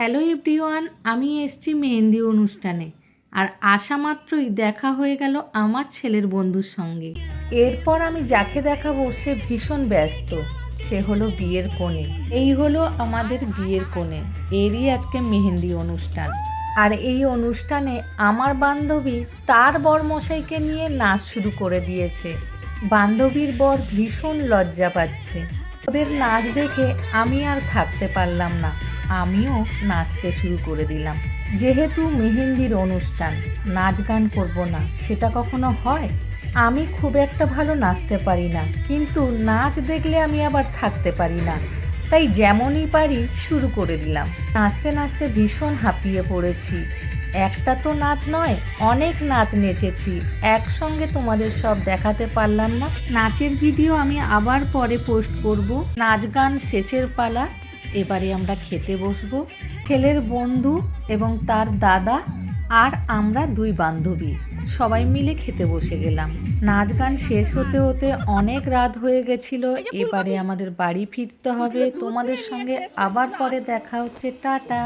Hello everyone, আমি এসেছি মেহেন্দি অনুষ্ঠানে। আর আসা মাত্রই দেখা হয়ে গেল আমার ছেলের বন্ধুর সঙ্গে। এরপর আমি যাকে দেখাবো সে ভীষণ ব্যস্ত। সে হলো বিয়ের কনে। এই হলো আমাদের বিয়ের কনে। এরই আজকে মেহেন্দি অনুষ্ঠান। আর এই অনুষ্ঠানে আমার বান্ধবী তার বরমশাইকে নিয়ে নাচ শুরু করে দিয়েছে। বান্ধবীর বর ভীষণ লজ্জা পাচ্ছে। ওদের নাচ দেখে আমি আর থাকতে পারলাম না, আমিও নাচতে শুরু করে দিলাম। যেহেতু মেহেন্দির অনুষ্ঠান, নাচ গান করব না সেটা কখনো হয়? আমি খুব একটা ভালো নাচতে পারি না, কিন্তু নাচ দেখলে আমি আবার থাকতে পারি না, তাই যেমনই পারি শুরু করে দিলাম। নাচতে নাচতে ভীষণ হাঁপিয়ে পড়েছি। একটা তো নাচ নয়, অনেক নাচ নেচেছি। একসঙ্গে তোমাদের সব দেখাতে পারলাম না। নাচের ভিডিও আমি আবার পরে পোস্ট করব। নাচ গান শেষের পালা। এবারে আমরা খেতে বসবো। ছেলের বন্ধু এবং তার দাদা আর আমরা দুই বান্ধবী সবাই মিলে খেতে বসে গেলাম। নাচ গান শেষ হতে হতে অনেক রাত হয়ে গেছিল। এবারে আমাদের বাড়ি ফিরতে হবে। তোমাদের সঙ্গে আবার পরে দেখা হচ্ছে। টাটা।